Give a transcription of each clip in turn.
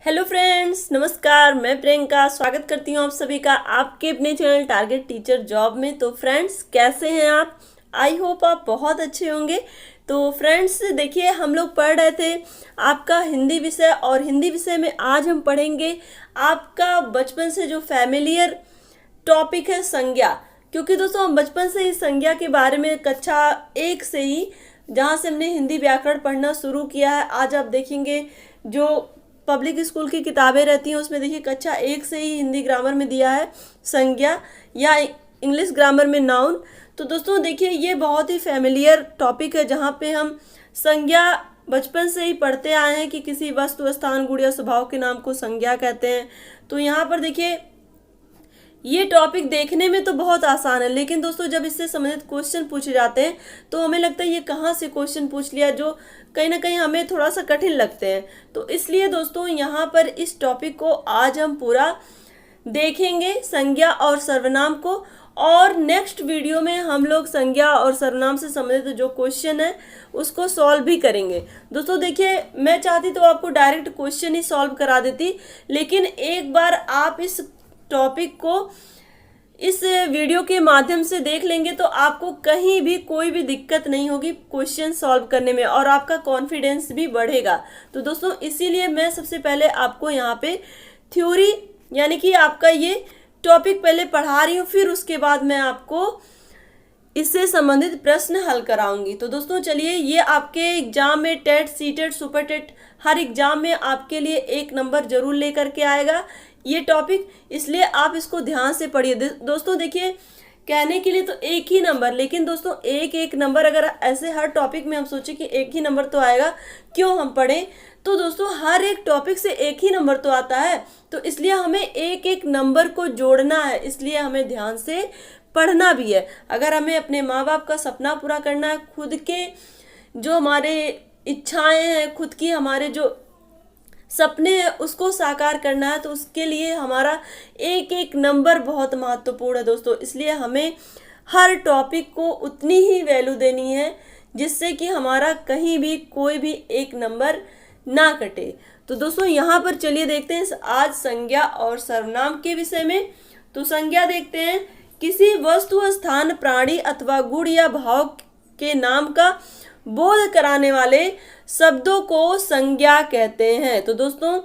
Hello friends, नमस्कार। मैं प्रियंका स्वागत करती हूँ आप सभी का आपके अपने चैनल टारगेट टीचर जॉब में। तो फ्रेंड्स, कैसे हैं आप? आई होप आप बहुत अच्छे होंगे। तो फ्रेंड्स देखिए, हम लोग पढ़ रहे थे आपका हिंदी विषय, और हिंदी विषय में आज हम पढ़ेंगे आपका बचपन से जो फैमिलियर टॉपिक है, संज्ञा। क्योंकि दोस्तों हम बचपन से ही संज्ञा के बारे में कक्षा 1 से ही, जहाँ से हमने हिंदी व्याकरण पढ़ना शुरू किया है, आज आप देखेंगे जो पब्लिक स्कूल की किताबें रहती हैं उसमें देखिए कक्षा 1 से ही हिंदी ग्रामर में दिया है संज्ञा, या इंग्लिश ग्रामर में नाउन। तो दोस्तों देखिए, ये बहुत ही फैमिलियर टॉपिक है जहाँ पे हम संज्ञा बचपन से ही पढ़ते आए हैं कि किसी वस्तु, स्थान, गुण या स्वभाव के नाम को संज्ञा कहते हैं। तो यहाँ पर देखिए, ये टॉपिक देखने में तो बहुत आसान है, लेकिन दोस्तों जब इससे संबंधित क्वेश्चन पूछे जाते हैं तो हमें लगता है ये कहाँ से क्वेश्चन पूछ लिया, जो कहीं ना कहीं हमें थोड़ा सा कठिन लगते हैं। तो इसलिए दोस्तों यहाँ पर इस टॉपिक को आज हम पूरा देखेंगे, संज्ञा और सर्वनाम को। और नेक्स्ट वीडियो में हम लोग संज्ञा और सर्वनाम से संबंधित जो क्वेश्चन है उसको सॉल्व भी करेंगे। दोस्तों देखिए, मैं चाहती तो आपको डायरेक्ट क्वेश्चन ही सॉल्व करा देती, लेकिन एक बार आप इस टॉपिक को इस वीडियो के माध्यम से देख लेंगे तो आपको कहीं भी कोई भी दिक्कत नहीं होगी क्वेश्चन सॉल्व करने में, और आपका कॉन्फिडेंस भी बढ़ेगा। तो दोस्तों इसीलिए मैं सबसे पहले आपको यहाँ पे थ्योरी यानी कि आपका ये टॉपिक पहले पढ़ा रही हूँ, फिर उसके बाद मैं आपको इससे संबंधित प्रश्न हल कराऊंगी। तो दोस्तों चलिए, ये आपके एग्जाम में टेट, सीटेट, सुपर टेट, हर एग्जाम में आपके लिए 1 नंबर जरूर लेकर के आएगा ये टॉपिक, इसलिए आप इसको ध्यान से पढ़िए। दोस्तों देखिए, कहने के लिए तो 1 ही नंबर, लेकिन दोस्तों एक नंबर अगर ऐसे हर टॉपिक में हम सोचे कि 1 ही नंबर तो आएगा, क्यों हम पढ़ें? तो दोस्तों हर एक टॉपिक से 1 ही नंबर तो आता है, तो इसलिए हमें एक नंबर को जोड़ना है, इसलिए हमें ध्यान से पढ़ना भी है। अगर हमें अपने माँ बाप का सपना पूरा करना है, खुद के जो हमारे इच्छाएं हैं, खुद की हमारे जो सपने हैं उसको साकार करना है, तो उसके लिए हमारा एक नंबर बहुत महत्वपूर्ण है दोस्तों। इसलिए हमें हर टॉपिक को उतनी ही वैल्यू देनी है जिससे कि हमारा कहीं भी कोई भी 1 नंबर ना कटे। तो दोस्तों यहाँ पर चलिए देखते हैं आज संज्ञा और सर्वनाम के विषय में। तो संज्ञा देखते हैं, किसी वस्तु, स्थान, प्राणी अथवा गुण या भाव के नाम का बोध कराने वाले शब्दों को संज्ञा कहते हैं। तो दोस्तों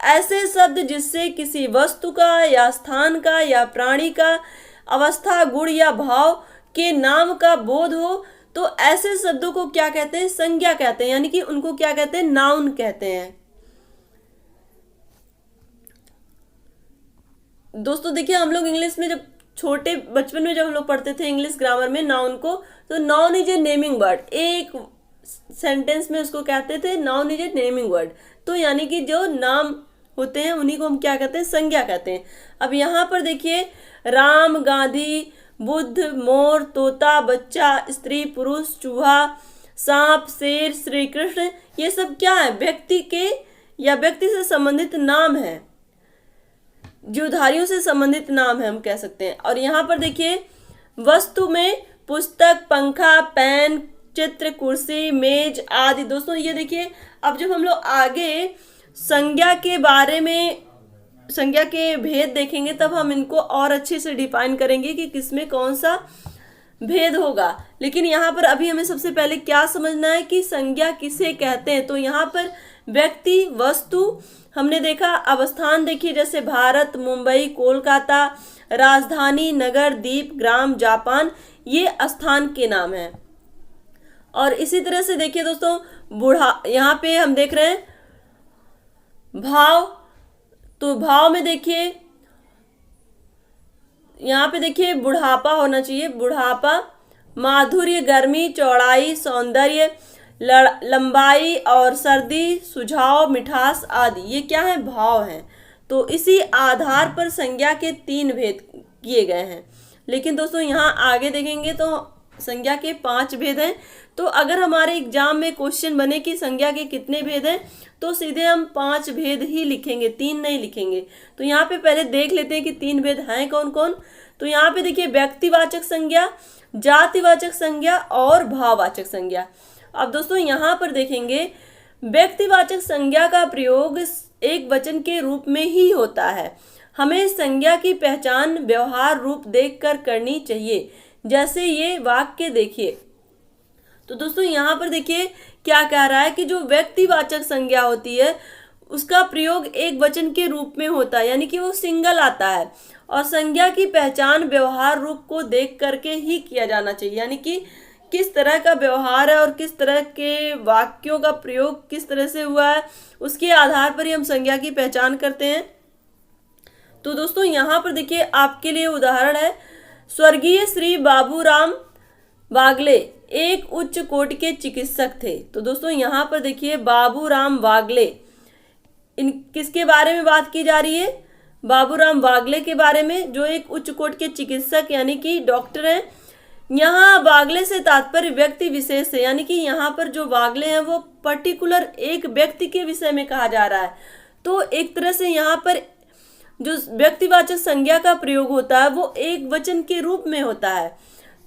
ऐसे शब्द जिससे किसी वस्तु का या स्थान का या प्राणी का अवस्था, गुण या भाव के नाम का बोध हो, तो ऐसे शब्दों को क्या कहते हैं? संज्ञा कहते हैं, यानी कि उनको क्या कहते हैं? नाउन कहते हैं। दोस्तों देखिए, हम लोग इंग्लिश में जब छोटे बचपन में जब हम लोग पढ़ते थे इंग्लिश ग्रामर में नाउन को, तो noun is a naming word, एक सेंटेंस में उसको कहते थे noun is a naming word. तो यानी कि जो नाम होते हैं उन्हीं को हम क्या कहते हैं? संज्ञा कहते हैं। अब यहाँ पर देखिए, राम, गांधी, बुद्ध, मोर, तोता, बच्चा, स्त्री, पुरुष, चूहा, सांप, शेर, श्री कृष्ण, ये सब क्या है? व्यक्ति के या व्यक्ति से संबंधित नाम है, जीवधारियों से संबंधित नाम है हम कह सकते हैं। और यहाँ पर देखिए, वस्तु में पुस्तक, पंखा, पेन, चित्र, कुर्सी, मेज आदि। दोस्तों ये देखिए, अब जब हम लोग आगे संज्ञा के बारे में, संज्ञा के भेद देखेंगे, तब हम इनको और अच्छे से डिफाइन करेंगे कि किसमें कौन सा भेद होगा। लेकिन यहाँ पर अभी हमें सबसे पहले क्या समझना है कि संज्ञा किसे कहते हैं। तो यहाँ पर व्यक्ति, वस्तु हमने देखा, अवस्थान देखिए जैसे भारत, मुंबई, कोलकाता, राजधानी, नगर, द्वीप, ग्राम, जापान, ये स्थान के नाम हैं। और इसी तरह से देखिए दोस्तों, बूढ़ा, यहाँ पे हम देख रहे हैं भाव। तो भाव में देखिए, यहाँ पे देखिए बुढ़ापा होना चाहिए, बुढ़ापा, माधुर्य, गर्मी, चौड़ाई, सौंदर्य, लंबाई और सर्दी, सुझाव, मिठास आदि, ये क्या है? भाव हैं। तो इसी आधार पर संज्ञा के 3 भेद किए गए हैं। लेकिन दोस्तों यहाँ आगे देखेंगे तो संज्ञा के 5 भेद हैं। तो अगर हमारे एग्जाम में क्वेश्चन बने कि संज्ञा के कितने भेद हैं, तो सीधे हम 5 भेद ही लिखेंगे, 3 नहीं लिखेंगे। तो यहाँ पे पहले देख लेते हैं कि 3 भेद हैं कौन कौन। तो यहाँ पे देखिए, व्यक्तिवाचक संज्ञा, जातिवाचक संज्ञा और भाववाचक संज्ञा। अब दोस्तों यहाँ पर देखेंगे, व्यक्तिवाचक संज्ञा का प्रयोग एक वचन के रूप में ही होता है। हमें संज्ञा की पहचान व्यवहार रूप देखकर करनी चाहिए। जैसे ये वाक्य देखिए, तो दोस्तों यहाँ पर देखिए क्या कह रहा है कि जो व्यक्तिवाचक संज्ञा होती है उसका प्रयोग एक वचन के रूप में होता है, यानी कि वो सिंगल आता है। और संज्ञा की पहचान व्यवहार रूप को देख करके ही किया जाना चाहिए, यानी कि किस तरह का व्यवहार है और किस तरह के वाक्यों का प्रयोग किस तरह से हुआ है, उसके आधार पर ही हम संज्ञा की पहचान करते हैं। तो दोस्तों यहाँ पर देखिए आपके लिए उदाहरण है, स्वर्गीय श्री बाबूराम वागले एक उच्च कोटि के चिकित्सक थे। तो दोस्तों यहाँ पर देखिए बाबूराम वागले, इन किसके बारे में बात की जा रही है? बाबूराम वागले के बारे में, जो एक उच्च कोटि के चिकित्सक यानी कि डॉक्टर हैं। यहाँ वागले से तात्पर्य व्यक्ति विशेष से, यानी कि यहाँ पर जो वागले हैं वो पर्टिकुलर एक व्यक्ति के विषय में कहा जा रहा है। तो एक तरह से यहाँ पर जो व्यक्तिवाचक संज्ञा का प्रयोग होता है वो एक वचन के रूप में होता है।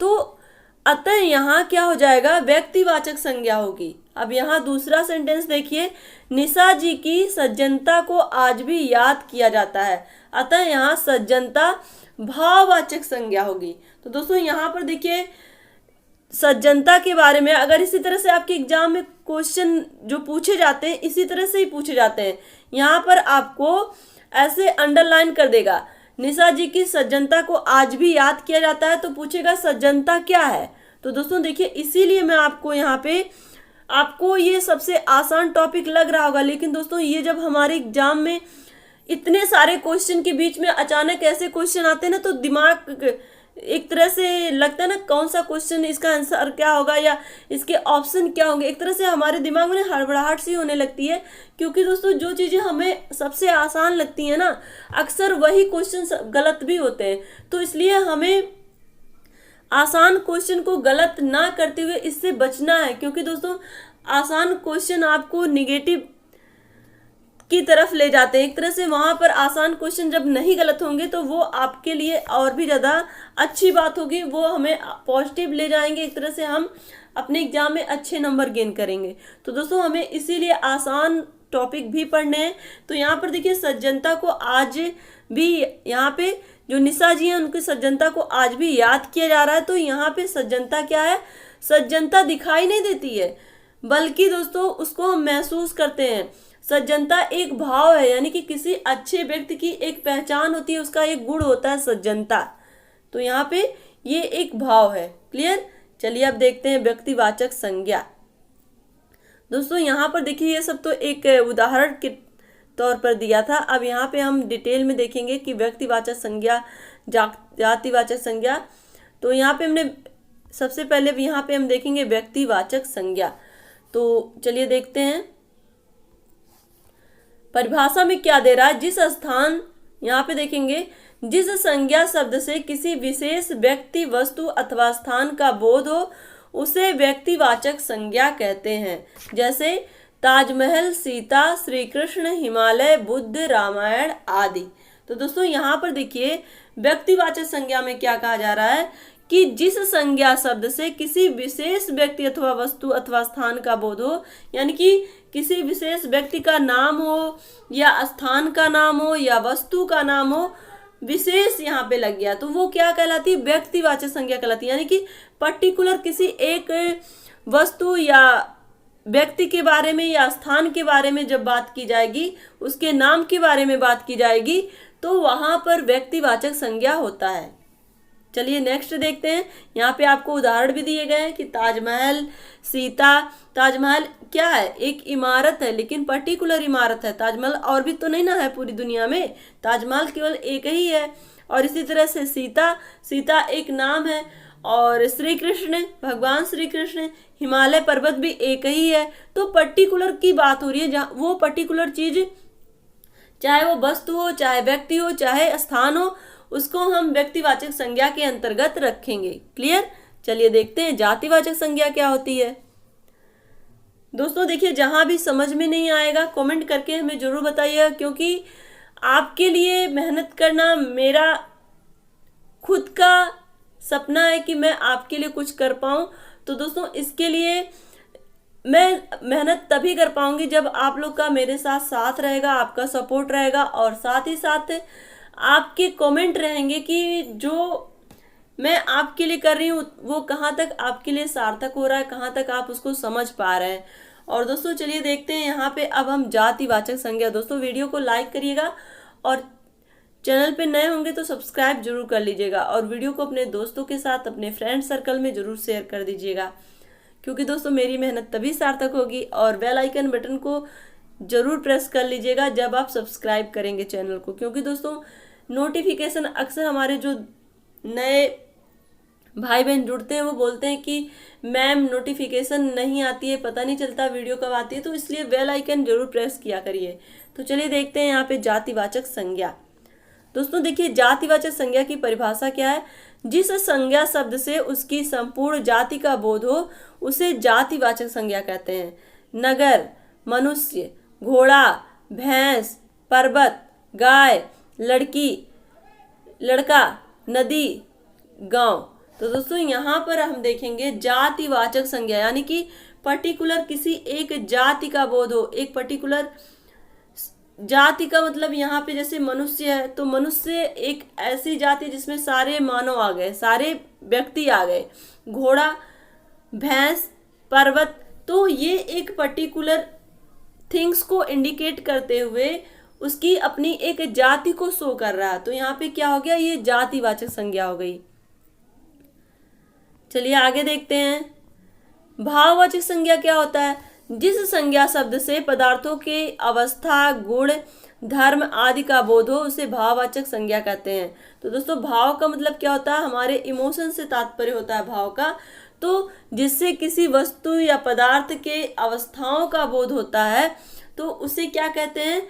तो अतः यहाँ क्या हो जाएगा? व्यक्तिवाचक संज्ञा होगी। अब यहाँ दूसरा सेंटेंस देखिए, निशा जी की सज्जनता को आज भी याद किया जाता है। अतः यहाँ सज्जनता भाववाचक संज्ञा होगी। तो दोस्तों यहाँ पर देखिए सज्जनता के बारे में अगर इसी तरह से आपके एग्जाम में क्वेश्चन जो पूछे जाते हैं इसी तरह से ही पूछे जाते हैं। यहाँ पर आपको ऐसे अंडरलाइन कर देगा, निशा जी की सज्जनता को आज भी याद किया जाता है, तो पूछेगा सज्जनता क्या है। तो दोस्तों देखिए इसीलिए मैं आपको यहाँ पे, आपको ये सबसे आसान टॉपिक लग रहा होगा, लेकिन दोस्तों ये जब हमारे एग्जाम में इतने सारे क्वेश्चन के बीच में अचानक ऐसे क्वेश्चन आते हैं ना, तो दिमाग एक तरह से लगता है ना कौन सा क्वेश्चन, इसका आंसर क्या होगा या इसके ऑप्शन क्या होंगे, एक तरह से हमारे दिमाग में हड़बड़ाहट सी होने लगती है। क्योंकि दोस्तों जो चीज़ें हमें सबसे आसान लगती हैं ना, अक्सर वही क्वेश्चन गलत भी होते हैं। तो इसलिए हमें आसान क्वेश्चन को गलत ना करते हुए इससे बचना है, क्योंकि दोस्तों आसान क्वेश्चन आपको निगेटिव की तरफ ले जाते हैं। एक तरह से वहां पर आसान क्वेश्चन जब नहीं गलत होंगे तो वो आपके लिए और भी ज़्यादा अच्छी बात होगी, वो हमें पॉजिटिव ले जाएंगे, एक तरह से हम अपने एग्जाम में अच्छे नंबर गेन करेंगे। तो दोस्तों हमें इसीलिए आसान टॉपिक भी पढ़ने हैं। तो यहाँ पर देखिए सज्जनता को आज भी, यहाँ पे जो निशा जी हैं उनकी सज्जनता को आज भी याद किया जा रहा है। तो यहाँ पे सज्जनता क्या है? सज्जनता दिखाई नहीं देती है, बल्कि दोस्तों उसको हम महसूस करते हैं। सज्जनता एक भाव है, यानी कि किसी अच्छे व्यक्ति की एक पहचान होती है, उसका एक गुण होता है सज्जनता। तो यहाँ पे ये एक भाव है। क्लियर? चलिए अब देखते हैं व्यक्तिवाचक संज्ञा। दोस्तों यहाँ पर देखिए ये सब तो एक उदाहरण के तौर पर दिया था। अब यहाँ पे हम डिटेल में देखेंगे कि व्यक्तिवाचक संज्ञा, जातिवाचक संज्ञा। तो यहाँ पे हमने सबसे पहले यहाँ पे हम देखेंगे व्यक्तिवाचक संज्ञा। तो चलिए देखते हैं परिभाषा में क्या दे रहा है। जिस स्थान, यहाँ पे देखेंगे, जिस संज्ञा शब्द से किसी विशेष व्यक्ति, वस्तु अथवा स्थान का बोध हो उसे व्यक्तिवाचक संज्ञा कहते हैं। जैसे ताजमहल, सीता, श्री कृष्ण, हिमालय, बुद्ध, रामायण आदि। तो दोस्तों यहाँ पर देखिए व्यक्तिवाचक संज्ञा में क्या कहा जा रहा है कि जिस संज्ञा शब्द से किसी विशेष व्यक्ति अथवा वस्तु अथवा स्थान का बोध हो, यानी कि किसी विशेष व्यक्ति का नाम हो या स्थान का नाम हो या वस्तु का नाम हो, विशेष यहाँ पे लग गया, तो वो क्या कहलाती है? व्यक्तिवाचक संज्ञा कहलाती है। यानी कि पर्टिकुलर किसी एक वस्तु या व्यक्ति के बारे में या स्थान के बारे में जब बात की जाएगी, उसके नाम के बारे में बात की जाएगी, तो वहां पर व्यक्तिवाचक संज्ञा होता है। चलिए नेक्स्ट देखते हैं। यहाँ पे आपको उदाहरण भी दिए गए हैं कि ताजमहल, सीता। ताजमहल क्या है? एक इमारत है, लेकिन पर्टिकुलर इमारत है। ताजमहल और भी तो नहीं ना है पूरी दुनिया में, ताजमहल केवल एक ही है। और इसी तरह से सीता, सीता एक नाम है। और श्री कृष्ण, भगवान श्री कृष्ण, हिमालय पर्वत भी एक ही है। तो पर्टिकुलर की बात हो रही है, जहाँ वो पर्टिकुलर चीज, चाहे वो वस्तु हो, चाहे व्यक्ति हो, चाहे स्थान हो, उसको हम व्यक्तिवाचक संज्ञा के अंतर्गत रखेंगे। क्लियर? चलिए देखते हैं जातिवाचक संज्ञा क्या होती है। दोस्तों देखिए जहां भी समझ में नहीं आएगा कमेंट करके हमें जरूर बताइएगा, क्योंकि आपके लिए मेहनत करना मेरा खुद का सपना है कि मैं आपके लिए कुछ कर पाऊं। तो दोस्तों इसके लिए मैं मेहनत तभी कर पाऊंगी जब आप लोग का मेरे साथ साथ रहेगा, आपका सपोर्ट रहेगा, और साथ ही साथ आपके कमेंट रहेंगे कि जो मैं आपके लिए कर रही हूँ वो कहाँ तक आपके लिए सार्थक हो रहा है, कहाँ तक आप उसको समझ पा रहे हैं। और दोस्तों चलिए देखते हैं यहाँ पे अब हम जातिवाचक संज्ञा। दोस्तों वीडियो को लाइक करिएगा और चैनल पे नए होंगे तो सब्सक्राइब जरूर कर लीजिएगा, और वीडियो को अपने दोस्तों के साथ अपने फ्रेंड सर्कल में जरूर शेयर कर दीजिएगा, क्योंकि दोस्तों मेरी मेहनत तभी सार्थक होगी। और बेल आइकन बटन को जरूर प्रेस कर लीजिएगा जब आप सब्सक्राइब करेंगे चैनल को, क्योंकि दोस्तों नोटिफिकेशन अक्सर हमारे जो नए भाई बहन जुड़ते हैं वो बोलते हैं कि मैम नोटिफिकेशन नहीं आती है, पता नहीं चलता वीडियो कब आती है, तो इसलिए बेल आइकन जरूर प्रेस किया करिए। तो चलिए देखते हैं यहाँ पे जातिवाचक संज्ञा। दोस्तों देखिए जातिवाचक संज्ञा की परिभाषा क्या है। जिस संज्ञा शब्द से उसकी संपूर्ण जाति का बोध हो उसे जातिवाचक संज्ञा कहते हैं। नगर, मनुष्य, घोड़ा, भैंस, पर्वत, गाय, लड़की, लड़का, नदी, गांव। तो दोस्तों यहाँ पर हम देखेंगे जातिवाचक संज्ञा, यानी कि पर्टिकुलर किसी एक जाति का बोध हो। एक पर्टिकुलर जाति का मतलब यहाँ पे जैसे मनुष्य है तो मनुष्य एक ऐसी जाति जिसमें सारे मानव आ गए, सारे व्यक्ति आ गए। घोड़ा, भैंस, पर्वत, तो ये एक पर्टिकुलर थिंग्स को इंडिकेट करते हुए उसकी अपनी एक जाति को शो कर रहा है। तो यहाँ पे क्या हो गया, ये जातिवाचक संज्ञा हो गई। चलिए आगे देखते हैं। भाववाचक संज्ञा क्या होता है। जिस संज्ञा शब्द से पदार्थों के अवस्था, गुण, धर्म आदि का बोध हो उसे भाववाचक संज्ञा कहते हैं। तो दोस्तों भाव का मतलब क्या होता है, हमारे इमोशन से तात्पर्य होता है भाव का। तो जिससे किसी वस्तु या पदार्थ के अवस्थाओं का बोध होता है तो उसे क्या कहते हैं,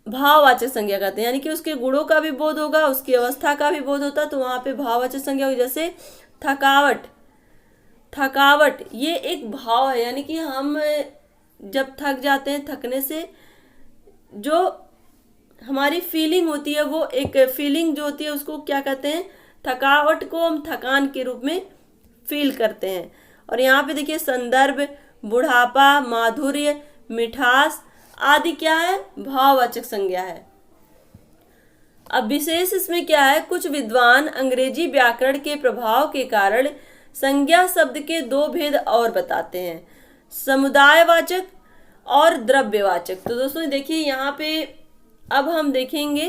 भाववाचक संज्ञा कहते हैं। यानी कि उसके गुणों का भी बोध होगा, उसकी अवस्था का भी बोध होता है, तो वहां पे भाववाचक संज्ञा होगी। जैसे थकावट, थकावट ये एक भाव है, यानी कि हम जब थक जाते हैं, थकने से जो हमारी फीलिंग होती है वो एक फीलिंग जो होती है उसको क्या कहते हैं, थकावट को हम थकान के रूप में फील करते हैं। और यहाँ पे देखिए संदर्भ, बुढ़ापा, माधुर्य, मिठास आदि क्या है, भाववाचक संज्ञा है। अब विशेष इसमें क्या है, कुछ विद्वान अंग्रेजी व्याकरण के प्रभाव के कारण संज्ञा शब्द के दो भेद और बताते हैं, समुदायवाचक और द्रव्यवाचक। तो दोस्तों देखिए यहाँ पे अब हम देखेंगे,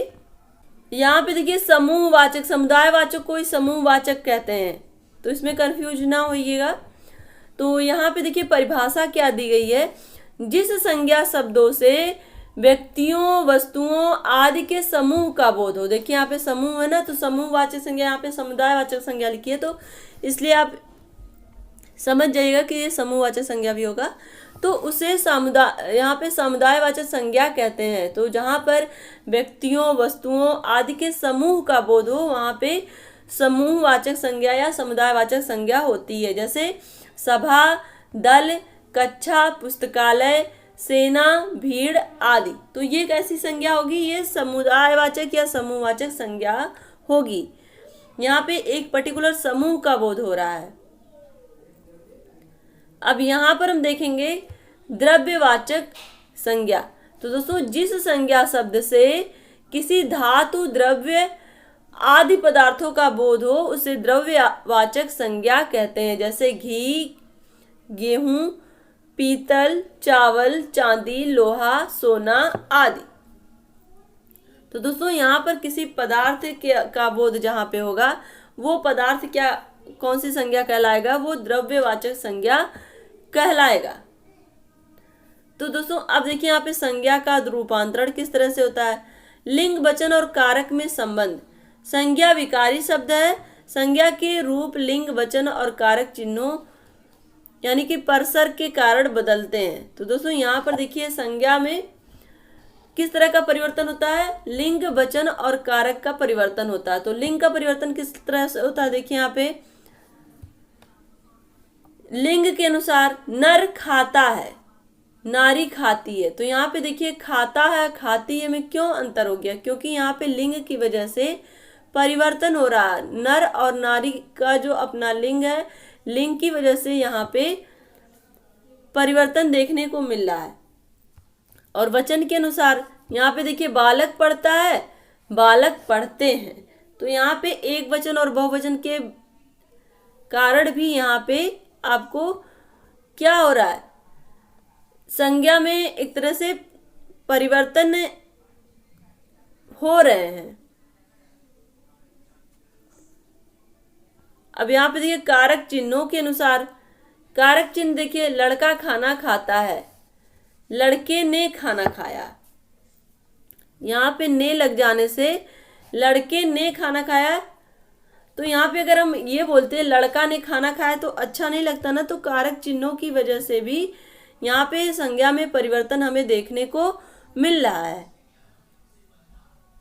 यहाँ पे देखिए समूहवाचक, समुदायवाचक को ही समूहवाचक कहते हैं, तो इसमें कंफ्यूज ना होइएगा। तो यहाँ पे देखिए परिभाषा क्या दी गई है, जिस संज्ञा शब्दों से व्यक्तियों, वस्तुओं आदि के समूह का बोध हो। देखिए यहाँ पे समूह है ना, तो समूहवाचक संज्ञा, यहाँ पे समुदायवाचक संज्ञा लिखी है, तो इसलिए आप समझ जाइएगा कि ये समूहवाचक संज्ञा भी होगा। तो उसे समुदाय, यहाँ पे समुदायवाचक संज्ञा कहते हैं। तो जहाँ पर व्यक्तियों, वस्तुओं आदि के समूह का बोध हो वहाँ पे समूहवाचक संज्ञा या समुदायवाचक संज्ञा होती है। जैसे सभा, दल, कक्षा, पुस्तकालय, सेना, भीड़ आदि। तो ये कैसी संज्ञा होगी, ये समुदायवाचक या समूहवाचक संज्ञा होगी। यहाँ पे एक पर्टिकुलर समूह का बोध हो रहा है। अब यहाँ पर हम देखेंगे द्रव्यवाचक संज्ञा। तो दोस्तों जिस संज्ञा शब्द से किसी धातु, द्रव्य आदि पदार्थों का बोध हो उसे द्रव्यवाचक संज्ञा कहते हैं। जैसे घी, गेहूं, पीतल, चावल, चांदी, लोहा, सोना आदि। तो दोस्तों यहाँ पर किसी पदार्थ का बोध जहाँ पे होगा वो पदार्थ क्या, कौन सी संज्ञा कहलाएगा, वो द्रव्यवाचक संज्ञा कहलाएगा। तो दोस्तों अब देखिए यहाँ पे संज्ञा का रूपांतरण किस तरह से होता है। लिंग, वचन और कारक में संबंध। संज्ञा विकारी शब्द है। संज्ञा के रूप लिंग, वचन और कारक चिन्हों यानी कि परसर के कारण बदलते हैं। तो दोस्तों यहाँ पर देखिए संज्ञा में किस तरह का परिवर्तन होता है, लिंग, वचन और कारक का परिवर्तन होता है। तो लिंग का परिवर्तन किस तरह से होता है, देखिए यहाँ पे लिंग के अनुसार नर खाता है, नारी खाती है। तो यहाँ पे देखिए खाता है, खाती है में क्यों अंतर हो गया, क्योंकि यहाँ पे लिंग की वजह से परिवर्तन हो रहा है। नर और नारी का जो अपना लिंग है, लिंग की वजह से यहाँ पे परिवर्तन देखने को मिल रहा है। और वचन के अनुसार यहाँ पे देखिए बालक पढ़ता है, बालक पढ़ते हैं। तो यहाँ पे एक वचन और बहुवचन के कारण भी यहाँ पे आपको क्या हो रहा है, संज्ञा में एक तरह से परिवर्तन हो रहे हैं। अब यहाँ पे देखिए कारक चिन्हों के अनुसार, कारक चिन्ह देखिए लड़का खाना खाता है, लड़के ने खाना खाया। यहाँ पे ने लग जाने से लड़के ने खाना खाया। तो यहाँ पे अगर हम ये बोलते हैं लड़का ने खाना खाया तो अच्छा नहीं लगता ना, तो कारक चिन्हों की वजह से भी यहाँ पे संज्ञा में परिवर्तन हमें देखने को मिल रहा है।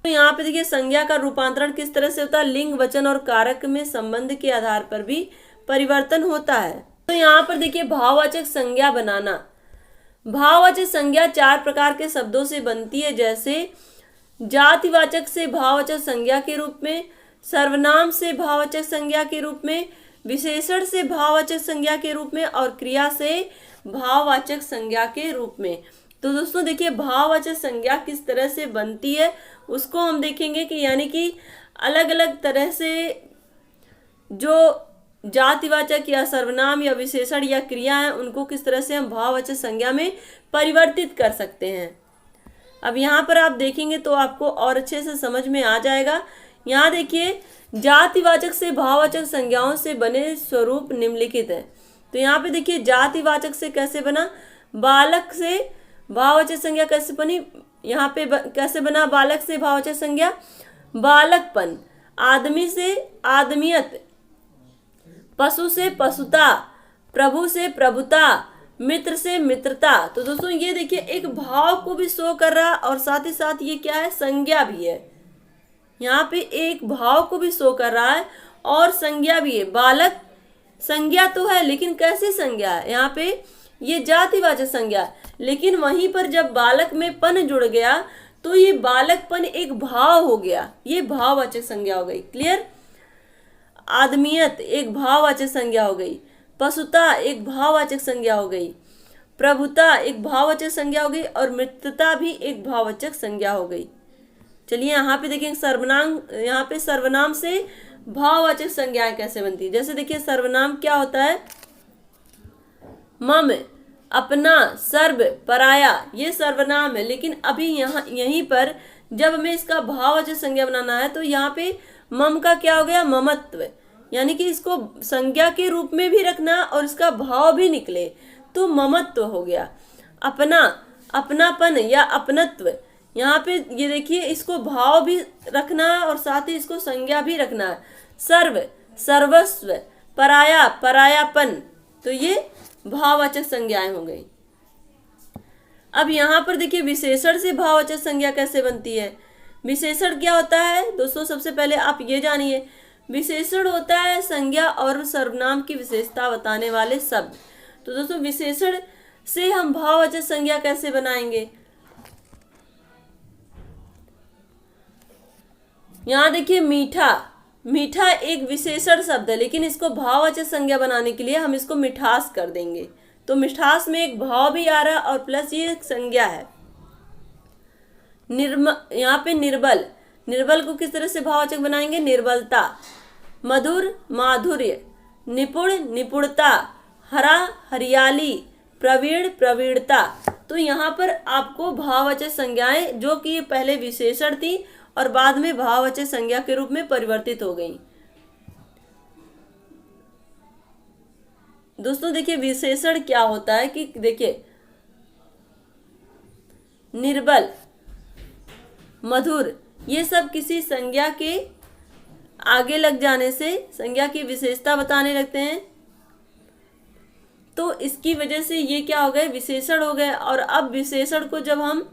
तो यहाँ पे देखिए संज्ञा का रूपांतरण किस तरह से होता है, लिंग, वचन और कारक में संबंध के आधार पर भी परिवर्तन होता है। तो यहाँ पर देखिए भाववाचक संज्ञा बनाना। भाववाचक संज्ञा 4 प्रकार के शब्दों से बनती है, जैसे जातिवाचक से भाववाचक संज्ञा के रूप में, सर्वनाम से भाववाचक संज्ञा के रूप में, विशेषण से भाववाचक संज्ञा के रूप में और क्रिया से भाववाचक संज्ञा के रूप में। तो दोस्तों देखिए भाववाचक संज्ञा किस तरह से बनती है उसको हम देखेंगे कि यानी कि अलग अलग तरह से जो जातिवाचक या सर्वनाम या विशेषण या क्रिया है उनको किस तरह से हम भाववाचक संज्ञा में परिवर्तित कर सकते हैं। अब यहाँ पर आप देखेंगे तो आपको और अच्छे से समझ में आ जाएगा। यहाँ देखिए जातिवाचक से भाववाचक संज्ञाओं से बने स्वरूप निम्नलिखित है। तो यहाँ पे देखिए जातिवाचक से कैसे बना, बालक से भाववाचक संज्ञा कैसे बनी, यहाँ पे कैसे बना बालक से भाववाचक संज्ञा, बालकपन, आदमी से आदमियत, पशु से पशुता, प्रभु से प्रभुता, मित्र से मित्रता। तो दोस्तों ये देखिए एक भाव को भी शो कर रहा है और साथ ही साथ ये क्या है, संज्ञा भी है। यहाँ पे एक भाव को भी शो कर रहा है और संज्ञा भी है। बालक संज्ञा तो है लेकिन कैसी संज्ञा है, यहाँ पे ये जातिवाचक संज्ञा, लेकिन वहीं पर जब बालक में पन जुड़ गया तो ये बालकपन एक भाव हो गया, ये भाववाचक संज्ञा हो गई। क्लियर। आदमियत एक भाववाचक संज्ञा हो गई, पशुता एक भाववाचक संज्ञा हो गई, प्रभुता एक भाववाचक संज्ञा हो गई और मित्रता भी एक भाववाचक संज्ञा हो गई। चलिए यहाँ पे देखेंगे सर्वनाम, यहाँ पे सर्वनाम से भाववाचक संज्ञाएं कैसे बनती है। जैसे देखिए सर्वनाम क्या होता है, मम, अपना, सर्व, पराया, ये सर्वनाम है। लेकिन अभी यहाँ यहीं पर जब हमें इसका भाववाचक संज्ञा बनाना है तो यहाँ पे मम का क्या हो गया, ममत्व, यानी कि इसको संज्ञा के रूप में भी रखना और इसका भाव भी निकले तो ममत्व हो गया। अपना, अपनापन या अपनत्व, यहाँ पे ये देखिए इसको भाव भी रखना है और साथ ही इसको संज्ञा भी रखना है। सर्व, सर्वस्व, पराया, परायापन, तो ये भाववाचक संज्ञाएं हो गई। अब यहाँ पर देखिए विशेषण से भाववाचक संज्ञा कैसे बनती है। विशेषण क्या होता है दोस्तों, सबसे पहले आप ये जानिए, विशेषण होता है संज्ञा और सर्वनाम की विशेषता बताने वाले शब्द। तो दोस्तों विशेषण से हम भाववाचक संज्ञा कैसे बनाएंगे, यहाँ देखिए मीठा, मीठा एक विशेषण शब्द है लेकिन इसको भाववाचक संज्ञा बनाने के लिए हम इसको मिठास कर देंगे। तो मिठास में एक भाव भी आ रहा है और प्लस ये एक संज्ञा है। यहाँ पे निर्बल, निर्बल को किस तरह से भाववाचक बनाएंगे, निर्बलता। मधुर, माधुर्य। निपुण, निपुणता। हरा, हरियाली। प्रवीण, प्रवीणता। तो यहाँ पर आपको भाववाचक संज्ञाएं जो कि पहले विशेषण थी और बाद में भाववाचक संज्ञा के रूप में परिवर्तित हो गई। दोस्तों देखिए विशेषण क्या होता है कि देखिए निर्बल, मधुर, ये सब किसी संज्ञा के आगे लग जाने से संज्ञा की विशेषता बताने लगते हैं। तो इसकी वजह से ये क्या हो गए, विशेषण हो गए। और अब विशेषण को जब हम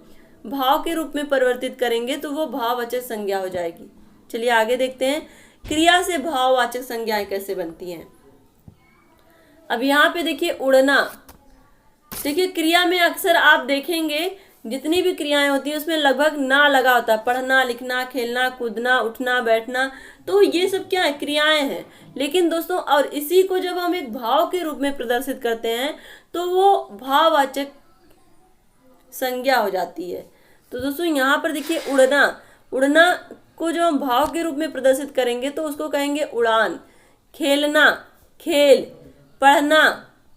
भाव के रूप में परिवर्तित करेंगे तो वो भाववाचक संज्ञा हो जाएगी। चलिए आगे देखते हैं क्रिया से भाववाचक संज्ञाएं कैसे बनती हैं। अब यहाँ पे देखिए उड़ना, देखिए क्रिया में अक्सर आप देखेंगे जितनी भी क्रियाएं होती है उसमें लगभग ना लगा होता है, पढ़ना, लिखना, खेलना, कूदना, उठना, बैठना, तो ये सब क्या है, क्रियाएं हैं। लेकिन दोस्तों और इसी को जब हम एक भाव के रूप में प्रदर्शित करते हैं तो वो भाववाचक संज्ञा हो जाती है। तो दोस्तों यहाँ पर देखिए उड़ना, उड़ना को जब हम भाव के रूप में प्रदर्शित करेंगे तो उसको कहेंगे उड़ान। खेलना, खेल। पढ़ना,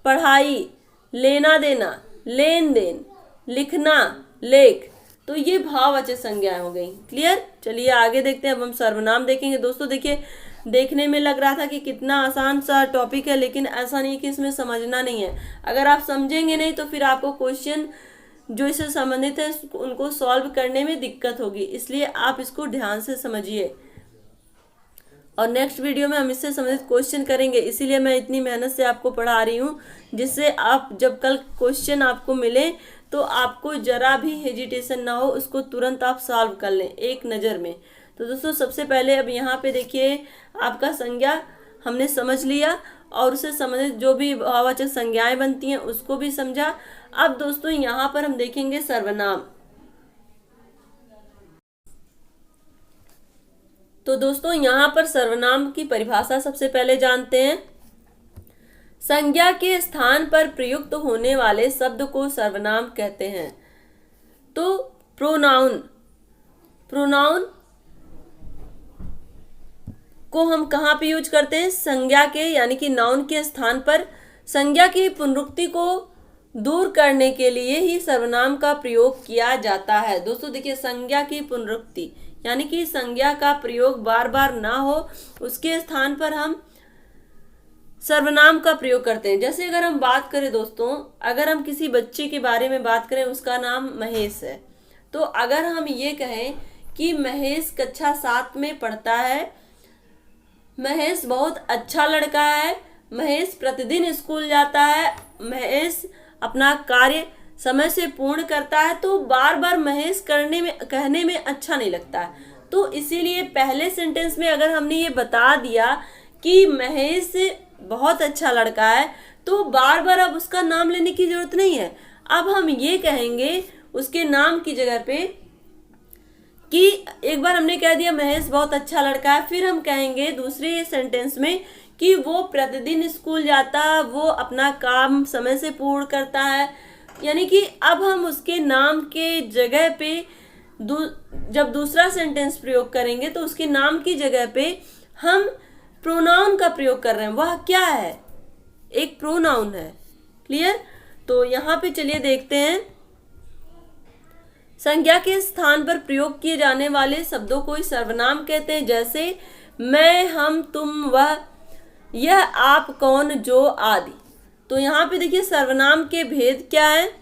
पढ़ाई। लेना देना, लेन देन। लिखना, लेख। तो ये भाववाचक संज्ञाएं हो गई। क्लियर। चलिए आगे देखते हैं। अब हम सर्वनाम देखेंगे। दोस्तों देखिए, देखने में लग रहा था कि कितना आसान सा टॉपिक है, लेकिन ऐसा नहीं कि इसमें समझना नहीं है। अगर आप समझेंगे नहीं तो फिर आपको क्वेश्चन जो इससे संबंधित है उनको सॉल्व करने में दिक्कत होगी, इसलिए आप इसको ध्यान से समझिए। और नेक्स्ट वीडियो में हम इससे संबंधित क्वेश्चन करेंगे, इसीलिए मैं इतनी मेहनत से आपको पढ़ा रही हूँ, जिससे आप जब कल क्वेश्चन आपको मिले तो आपको जरा भी हेजिटेशन ना हो, उसको तुरंत आप सॉल्व कर लें एक नज़र में। तो दोस्तों सबसे पहले अब यहाँ पे देखिए आपका संज्ञा हमने समझ लिया और उससे संबंधित जो भी भाववाचक संज्ञाएं बनती हैं उसको भी समझा। अब दोस्तों यहाँ पर हम देखेंगे सर्वनाम। तो दोस्तों यहाँ पर सर्वनाम की परिभाषा सबसे पहले जानते हैं। संज्ञा के स्थान पर प्रयुक्त होने वाले शब्द को सर्वनाम कहते हैं। तो प्रोनाउन, प्रोनाउन को हम कहाँ पे यूज करते हैं, संज्ञा के यानी कि नाउन के स्थान पर संज्ञा की पुनरुक्ति को दूर करने के लिए ही सर्वनाम का प्रयोग किया जाता है। दोस्तों देखिए, संज्ञा की पुनरुक्ति यानी कि संज्ञा का प्रयोग बार बार ना हो, उसके स्थान पर हम सर्वनाम का प्रयोग करते हैं। जैसे अगर हम बात करें दोस्तों, अगर हम किसी बच्चे के बारे में बात करें, उसका नाम महेश है, तो अगर हम ये कहें कि महेश कक्षा 7 में पढ़ता है, महेश बहुत अच्छा लड़का है, महेश प्रतिदिन स्कूल जाता है, महेश अपना कार्य समय से पूर्ण करता है, तो बार बार महेश कहने में अच्छा नहीं लगता है। तो इसीलिए पहले सेंटेंस में अगर हमने ये बता दिया कि महेश बहुत अच्छा लड़का है, तो बार बार अब उसका नाम लेने की जरूरत नहीं है। अब हम ये कहेंगे उसके नाम की जगह पे कि एक बार हमने कह दिया महेश बहुत अच्छा लड़का है, फिर हम कहेंगे दूसरे सेंटेंस में कि वो प्रतिदिन स्कूल जाता है, वो अपना काम समय से पूर्ण करता है। यानी कि अब हम उसके नाम के जगह पे जब दूसरा सेंटेंस प्रयोग करेंगे तो उसके नाम की जगह पे हम प्रोनाउन का प्रयोग कर रहे हैं। वह क्या है, एक प्रोनाउन है। क्लियर। तो यहाँ पे चलिए देखते हैं, संज्ञा के स्थान पर प्रयोग किए जाने वाले शब्दों को सर्वनाम कहते हैं। जैसे मैं, हम, तुम, वह, यह, आप, कौन, जो आदि। तो यहाँ पे देखिए सर्वनाम के भेद क्या है।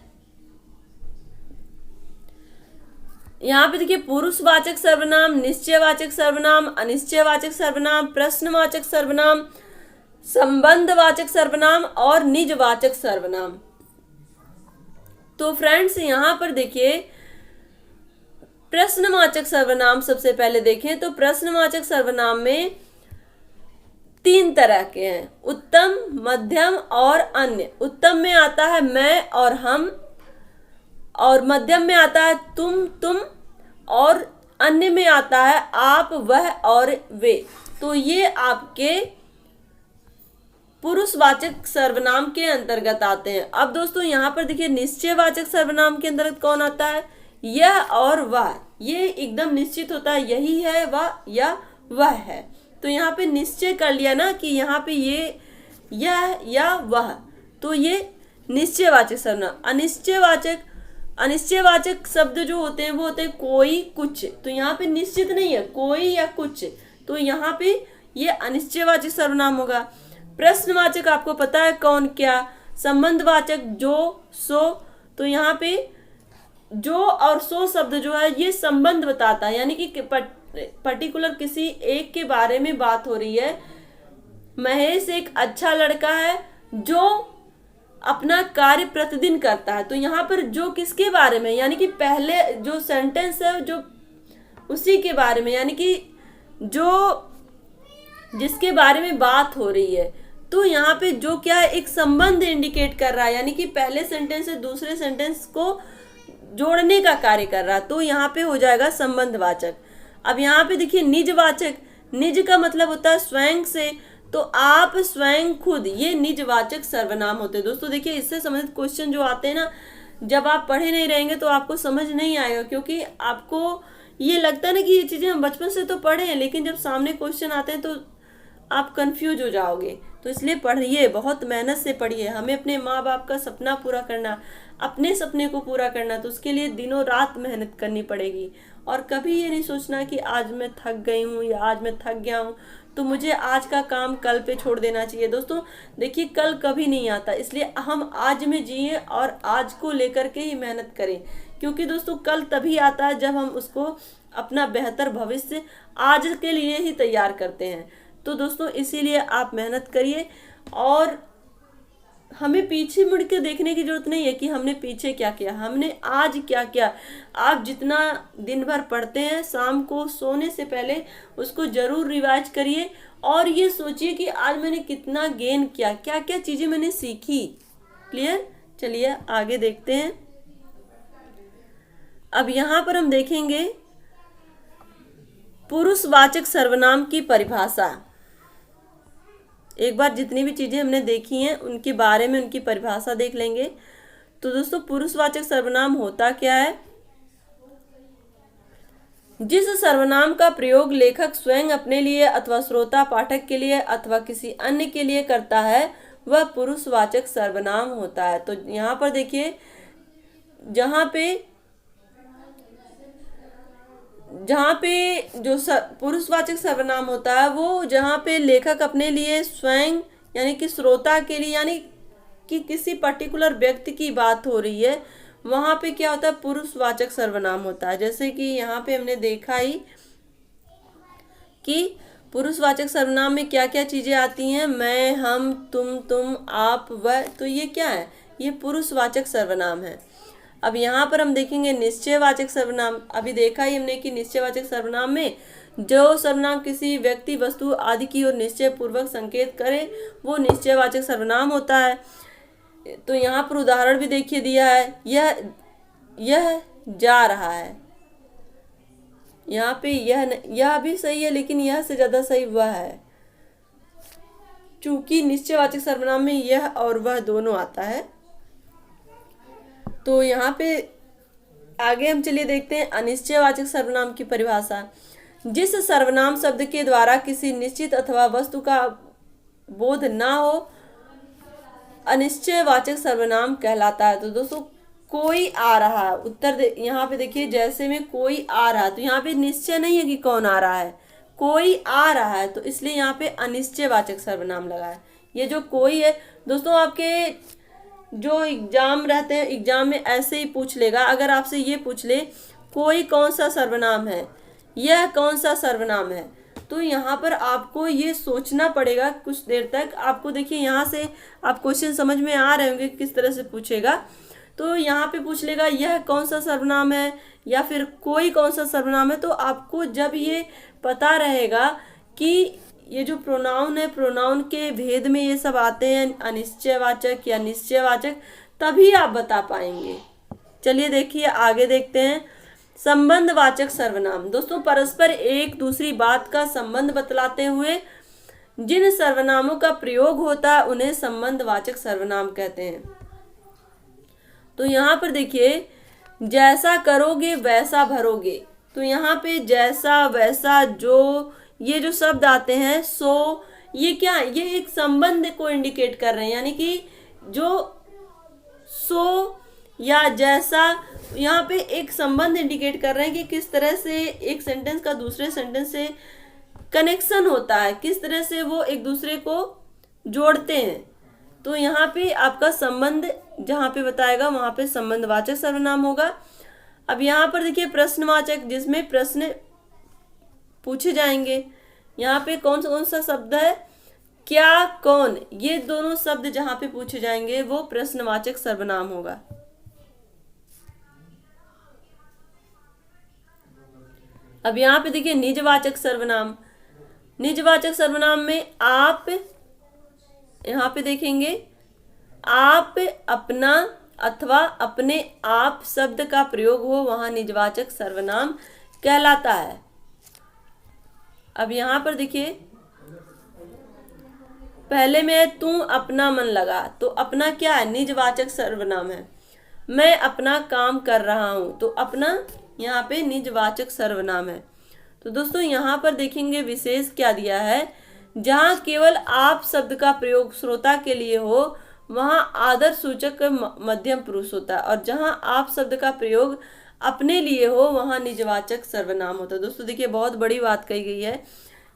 यहाँ पे देखिए पुरुषवाचक सर्वनाम, निश्चयवाचक सर्वनाम, अनिश्चयवाचक सर्वनाम, प्रश्नवाचक सर्वनाम, संबंधवाचक सर्वनाम और निजवाचक सर्वनाम। तो फ्रेंड्स यहाँ पर देखिए प्रश्नवाचक सर्वनाम सबसे पहले देखें तो प्रश्नवाचक सर्वनाम में 3 तरह के हैं, उत्तम, मध्यम और अन्य। उत्तम में आता है मैं और हम, और मध्यम में आता है तुम, और अन्य में आता है आप, वह और वे। तो ये आपके पुरुषवाचक सर्वनाम के अंतर्गत आते हैं। अब दोस्तों यहाँ पर देखिए निश्चयवाचक सर्वनाम के अंतर्गत कौन आता है, यह और वह। ये एकदम निश्चित होता है, यही है वह या वह है। तो यहाँ पे निश्चय कर लिया ना कि यहाँ पे ये यह या वह, तो ये निश्चयवाचक सर्वनाम। अनिश्चयवाचक शब्द जो होते हैं वो होते हैं कोई, कुछ। तो यहाँ पे निश्चित नहीं है, कोई या कुछ, तो यहाँ पे ये अनिश्चयवाचक सर्वनाम होगा। प्रश्नवाचक आपको पता है कौन क्या। संबंधवाचक जो, सो। तो यहाँ पे जो और सो शब्द जो है ये संबंध बताता है, यानी कि पर्टिकुलर किसी एक के बारे में बात हो रही है। महेश एक अच्छा लड़का है जो अपना कार्य प्रतिदिन करता है। तो यहाँ पर जो किसके बारे में, यानी कि पहले जो सेंटेंस है जो उसी के बारे में, यानी कि जो जिसके बारे में बात हो रही है। तो यहाँ पे जो क्या है, एक संबंध इंडिकेट कर रहा है, यानी कि पहले सेंटेंस से दूसरे सेंटेंस को जोड़ने का कार्य कर रहा, तो यहाँ पे हो जाएगा संबंधवाचक। अब यहाँ पे देखिए निजवाचक, निज का मतलब होता है स्वयं से, तो आप स्वयं खुद, ये निजवाचक सर्वनाम होते हैं। दोस्तों देखिए इससे संबंधित क्वेश्चन जो आते हैं ना, जब आप पढ़े नहीं रहेंगे तो आपको समझ नहीं आएगा, क्योंकि आपको ये लगता है ना कि ये चीजें हम बचपन से तो पढ़े हैं, लेकिन जब सामने क्वेश्चन आते हैं तो आप कंफ्यूज हो जाओगे। तो इसलिए पढ़िए, बहुत मेहनत से पढ़िए। हमें अपने माँ बाप का सपना पूरा करना, अपने सपने को पूरा करना, तो उसके लिए दिनों रात मेहनत करनी पड़ेगी। और कभी ये नहीं सोचना कि आज मैं थक गई हूँ या आज मैं थक गया हूँ तो मुझे आज का काम कल पे छोड़ देना चाहिए। दोस्तों देखिए कल कभी नहीं आता, इसलिए हम आज में जिए और आज को लेकर के ही मेहनत करें, क्योंकि दोस्तों कल तभी आता है जब हम उसको अपना बेहतर भविष्य आज के लिए ही तैयार करते हैं। तो दोस्तों इसीलिए आप मेहनत करिए, और हमें पीछे मुड़ के देखने की जरूरत नहीं है कि हमने पीछे क्या किया, हमने आज क्या किया। आप जितना दिन भर पढ़ते हैं, शाम को सोने से पहले उसको जरूर रिवाइज करिए, और ये सोचिए कि आज मैंने कितना गेन किया, क्या क्या चीजें मैंने सीखी। क्लियर? चलिए आगे देखते हैं। अब यहाँ पर हम देखेंगे पुरुषवाचक सर्वनाम की परिभाषा। एक बार जितनी भी चीजें हमने देखी हैं उनके बारे में उनकी परिभाषा देख लेंगे। तो दोस्तों पुरुषवाचक सर्वनाम होता क्या है? जिस सर्वनाम का प्रयोग लेखक स्वयं अपने लिए अथवा श्रोता पाठक के लिए अथवा किसी अन्य के लिए करता है वह पुरुषवाचक सर्वनाम होता है। तो यहाँ पर देखिए जहाँ पे जो पुरुषवाचक सर्वनाम होता है वो जहाँ पे लेखक अपने लिए स्वयं यानी कि श्रोता के लिए, यानी कि किसी पर्टिकुलर व्यक्ति की बात हो रही है, वहाँ पे क्या होता है? पुरुषवाचक सर्वनाम होता है। जैसे कि यहाँ पे हमने देखा ही कि पुरुषवाचक सर्वनाम में क्या क्या चीजें आती हैं, मैं, हम, तुम, आप, वह, तो ये क्या है? ये पुरुषवाचक सर्वनाम है। अब यहाँ पर हम देखेंगे निश्चयवाचक सर्वनाम। अभी देखा ही हमने कि निश्चयवाचक सर्वनाम में जो सर्वनाम किसी व्यक्ति, वस्तु आदि की ओर निश्चय पूर्वक संकेत करे वो निश्चयवाचक सर्वनाम होता है। तो यहाँ पर उदाहरण भी देखिए दिया है, यह जा रहा है। यहाँ पे यह भी सही है, लेकिन यह से ज्यादा सही वह है, चूंकि निश्चयवाचक सर्वनाम में यह और वह दोनों आता है। तो यहाँ पे आगे हम चलिए देखते हैं अनिश्चयवाचक सर्वनाम की परिभाषा। जिस सर्वनाम शब्द के द्वारा किसी निश्चित अथवा वस्तु का बोध ना हो अनिश्चयवाचक सर्वनाम कहलाता है। तो दोस्तों कोई आ रहा है, उत्तर यहाँ पे देखिए जैसे में कोई आ रहा है, तो यहाँ पे निश्चय नहीं है कि कौन आ रहा है, कोई आ रहा है, तो इसलिए यहाँ पे अनिश्चयवाचक सर्वनाम लगा है। ये जो कोई है दोस्तों, आपके जो एग्जाम रहते हैं, एग्जाम में ऐसे ही पूछ लेगा। अगर आपसे ये पूछ ले कोई कौन सा सर्वनाम है, यह कौन सा सर्वनाम है, तो यहाँ पर आपको ये सोचना पड़ेगा कुछ देर तक। आपको देखिए यहाँ से आप क्वेश्चन समझ में आ रहे होंगे किस तरह से पूछेगा। तो यहाँ पे पूछ लेगा यह कौन सा सर्वनाम है या फिर कोई कौन सा सर्वनाम है, तो आपको जब ये पता रहेगा कि ये जो प्रोनाउन है, प्रोनाउन के भेद में ये सब आते हैं, अनिश्चयवाचक या निश्चयवाचक, तभी आप बता पाएंगे। चलिए देखिए आगे देखते हैं संबंधवाचक सर्वनाम। दोस्तों परस्पर एक दूसरी बात का संबंध बतलाते हुए जिन सर्वनामों का प्रयोग होता है उन्हें संबंधवाचक सर्वनाम कहते हैं। तो यहाँ पर देखिए जैसा करोगे वैसा भरोगे, तो यहाँ पे जैसा, वैसा, जो, ये जो शब्द आते हैं, सो, ये क्या, ये एक संबंध को इंडिकेट कर रहे हैं, यानी कि जो सो या जैसा, यहाँ पे एक संबंध इंडिकेट कर रहे हैं कि किस तरह से एक सेंटेंस का दूसरे सेंटेंस से कनेक्शन होता है, किस तरह से वो एक दूसरे को जोड़ते हैं। तो यहाँ पे आपका संबंध जहाँ पे बताएगा वहां पे संबंधवाचक सर्वनाम होगा। अब यहाँ पर देखिए प्रश्नवाचक, जिसमें प्रश्न पूछे जाएंगे। यहाँ पे कौन सा शब्द है, क्या, कौन, ये दोनों शब्द जहाँ पे पूछे जाएंगे वो प्रश्नवाचक सर्वनाम होगा। अब यहाँ पे देखिए निजवाचक सर्वनाम। निजवाचक सर्वनाम में आप, यहाँ पे देखेंगे आप, अपना, अथवा अपने आप शब्द का प्रयोग हो वहां निजवाचक सर्वनाम कहलाता है। अब यहाँ पर देखिए, पहले में तू अपना मन लगा, तो अपना क्या है? निजवाचक सर्वनाम है। मैं अपना काम कर रहा हूं, तो अपना यहाँ पे निजवाचक सर्वनाम है। तो दोस्तों यहाँ पर देखेंगे विशेष क्या दिया है, जहां केवल आप शब्द का प्रयोग श्रोता के लिए हो वहां आदर सूचक मध्यम पुरुष होता है, और जहां आप शब्द का प्रयोग अपने लिए हो वहां निजवाचक सर्वनाम होता है। दोस्तों देखिए, बहुत बड़ी बात कही गई है।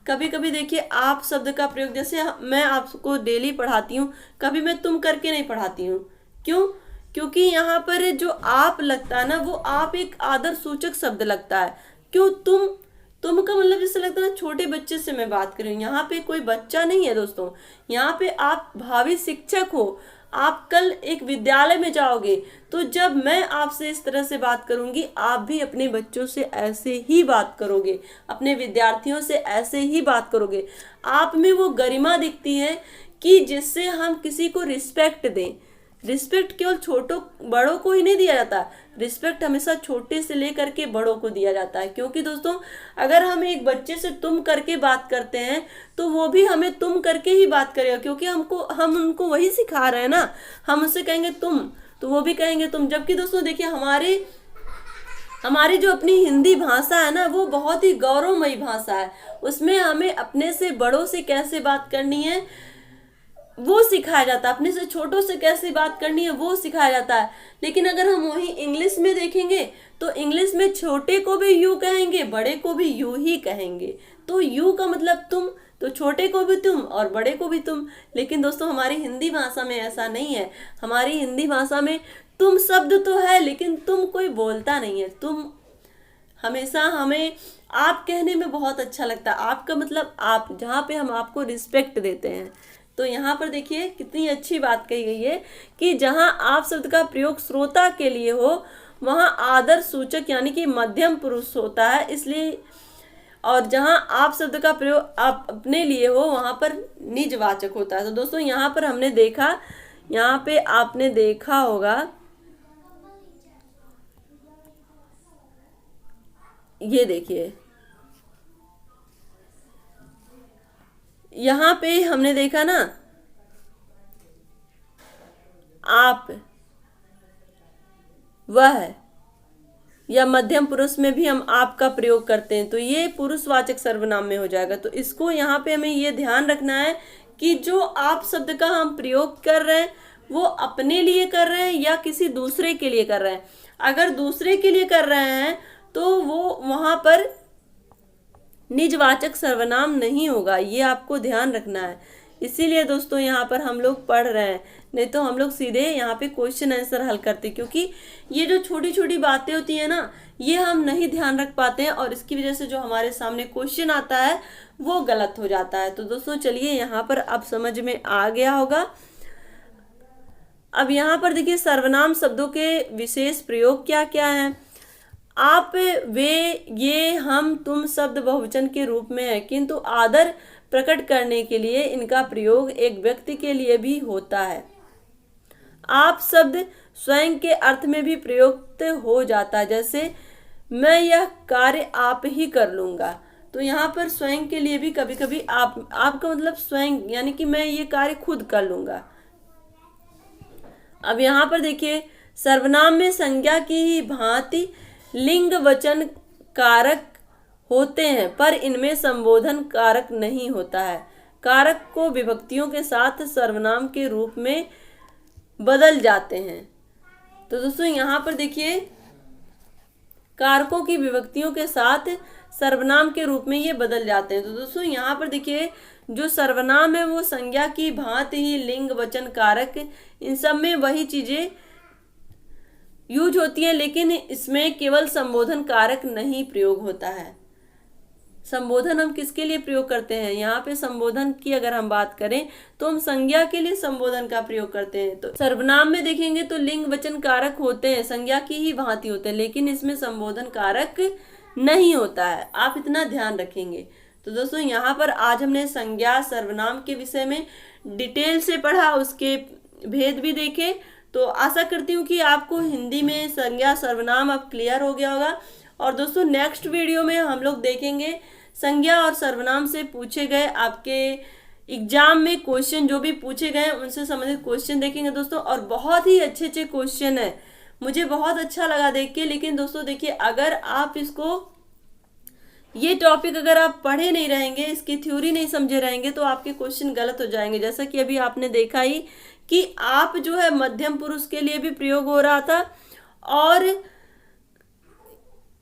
कभी कभी देखिए, आप शब्द का प्रयोग, जैसे मैं आपको डेली पढ़ाती हूँ, कभी मैं तुम करके नहीं पढ़ाती हूँ। क्यों? क्योंकि यहाँ पर जो आप लगता है ना, वो आप एक आदर सूचक शब्द लगता है। क्यों? तुम का मतलब जैसे लगता है ना, छोटे बच्चे से मैं बात कर रही हूँ। यहाँ पे कोई बच्चा नहीं है दोस्तों, यहाँ पे आप भावी शिक्षक हो। आप कल एक विद्यालय में जाओगे, तो जब मैं आपसे इस तरह से बात करूंगी, आप भी अपने बच्चों से ऐसे ही बात करोगे, अपने विद्यार्थियों से ऐसे ही बात करोगे। आप में वो गरिमा दिखती है कि जिससे हम किसी को रिस्पेक्ट दें। रिस्पेक्ट केवल छोटों बड़ों को ही नहीं दिया जाता, रिस्पेक्ट हमेशा छोटे से लेकर के बड़ों को दिया जाता है। क्योंकि दोस्तों, अगर हम एक बच्चे से तुम करके बात करते हैं, तो वो भी हमें तुम करके ही बात करेगा, क्योंकि हम उनको वही सिखा रहे हैं ना। हम उससे कहेंगे तुम, तो वो भी कहेंगे तुम। जबकि दोस्तों देखिए, हमारी जो अपनी हिंदी भाषा है ना, वो बहुत ही गौरवमयी भाषा है। उसमें हमें अपने से बड़ों से कैसे बात करनी है वो सिखाया जाता है, अपने से छोटों से कैसे बात करनी है वो सिखाया जाता है। लेकिन अगर हम वही इंग्लिश में देखेंगे, तो इंग्लिश में छोटे को भी यू कहेंगे, बड़े को भी यू ही कहेंगे। तो यू का मतलब तुम, तो छोटे को भी तुम और बड़े को भी तुम। लेकिन दोस्तों, हमारी हिंदी भाषा में ऐसा नहीं है। हमारी हिंदी भाषा में तुम शब्द तो है, लेकिन तुम कोई बोलता नहीं है। तुम हमेशा, हमें आप कहने में बहुत अच्छा लगता है। आपका मतलब आप, जहाँ पे हम आपको रिस्पेक्ट देते हैं। तो यहाँ पर देखिए कितनी अच्छी बात कही गई है कि जहाँ आप शब्द का प्रयोग श्रोता के लिए हो वहाँ आदर सूचक यानी कि मध्यम पुरुष होता है, इसलिए। और जहाँ आप शब्द का प्रयोग आप अपने लिए हो वहाँ पर निजवाचक होता है। तो दोस्तों यहाँ पर हमने देखा, यहाँ पे आपने देखा होगा, ये देखिए, यहाँ पे हमने देखा ना, आप, वह, या मध्यम पुरुष में भी हम आप का प्रयोग करते हैं, तो ये पुरुषवाचक सर्वनाम में हो जाएगा। तो इसको यहाँ पे हमें ये ध्यान रखना है कि जो आप शब्द का हम प्रयोग कर रहे हैं वो अपने लिए कर रहे हैं या किसी दूसरे के लिए कर रहे हैं। अगर दूसरे के लिए कर रहे हैं तो वो वहां पर निजवाचक सर्वनाम नहीं होगा, ये आपको ध्यान रखना है। इसीलिए दोस्तों यहाँ पर हम लोग पढ़ रहे हैं, नहीं तो हम लोग सीधे यहाँ पे क्वेश्चन आंसर हल करते, क्योंकि ये जो छोटी छोटी बातें होती है ना, ये हम नहीं ध्यान रख पाते हैं, और इसकी वजह से जो हमारे सामने क्वेश्चन आता है वो गलत हो जाता है। तो दोस्तों चलिए, यहाँ पर अब समझ में आ गया होगा। अब यहाँ पर देखिए, सर्वनाम शब्दों के विशेष प्रयोग क्या क्या हैं। आप, वे, ये, हम, तुम शब्द बहुवचन के रूप में है, किंतु आदर प्रकट करने के लिए इनका प्रयोग एक व्यक्ति के लिए भी होता है। आप शब्द स्वयं के अर्थ में भी प्रयुक्त हो जाता है, जैसे मैं यह कार्य आप ही कर लूंगा। तो यहाँ पर स्वयं के लिए भी कभी कभी आपका मतलब स्वयं, यानी कि मैं ये कार्य खुद कर लूंगा। अब यहाँ पर देखिए, सर्वनाम में संज्ञा की ही भांति लिंग वचन कारक होते हैं, पर इनमें संबोधन कारक नहीं होता है। कारक को विभक्तियों के साथ सर्वनाम के रूप में बदल जाते हैं। तो दोस्तों यहाँ पर देखिए, कारकों की विभक्तियों के साथ सर्वनाम के रूप में ये बदल जाते हैं। तो दोस्तों यहाँ पर देखिए, जो सर्वनाम है वो संज्ञा की भांति ही लिंग वचन कारक, इन सब में वही चीजें यूज होती है, लेकिन इसमें केवल संबोधन कारक नहीं प्रयोग होता है। संबोधन हम किसके लिए प्रयोग करते हैं? यहाँ पे संबोधन की अगर हम बात करें तो हम संज्ञा के लिए संबोधन का प्रयोग करते हैं। तो सर्वनाम में देखेंगे तो लिंग वचन कारक होते हैं, संज्ञा की ही भांति होते हैं, लेकिन इसमें संबोधन कारक नहीं होता है। आप इतना ध्यान रखेंगे। तो दोस्तों यहाँ पर आज हमने संज्ञा सर्वनाम के विषय में डिटेल से पढ़ा, उसके भेद भी देखे। तो आशा करती हूँ कि आपको हिंदी में संज्ञा सर्वनाम अब क्लियर हो गया होगा। और दोस्तों नेक्स्ट वीडियो में हम लोग देखेंगे संज्ञा और सर्वनाम से पूछे गए आपके एग्जाम में क्वेश्चन जो भी पूछे गए उनसे संबंधित क्वेश्चन देखेंगे दोस्तों। और बहुत ही अच्छे अच्छे क्वेश्चन है, मुझे बहुत अच्छा लगा देख के। लेकिन दोस्तों देखिए, अगर आप इसको ये टॉपिक अगर आप पढ़े नहीं रहेंगे, इसकी थ्योरी नहीं समझे रहेंगे, तो आपके क्वेश्चन गलत हो जाएंगे। जैसा कि अभी आपने देखा ही कि आप जो है मध्यम पुरुष के लिए भी प्रयोग हो रहा था, और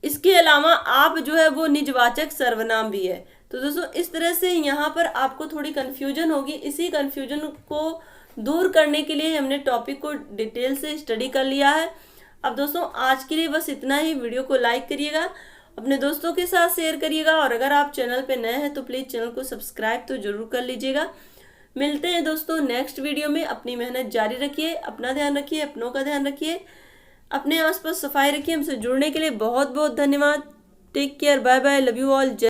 इसके अलावा आप जो है वो निजवाचक सर्वनाम भी है। तो दोस्तों इस तरह से यहाँ पर आपको थोड़ी कंफ्यूजन होगी। इसी कंफ्यूजन को दूर करने के लिए हमने टॉपिक को डिटेल से स्टडी कर लिया है। अब दोस्तों आज के लिए बस इतना ही। वीडियो को लाइक करिएगा, अपने दोस्तों के साथ शेयर करिएगा, और अगर आप चैनल पे नए हैं तो प्लीज़ चैनल को सब्सक्राइब तो जरूर कर लीजिएगा। मिलते हैं दोस्तों नेक्स्ट वीडियो में। अपनी मेहनत जारी रखिए, अपना ध्यान रखिए, अपनों का ध्यान रखिए, अपने आसपास सफाई रखिए। हमसे जुड़ने के लिए बहुत बहुत धन्यवाद। Take care, bye bye, love you all.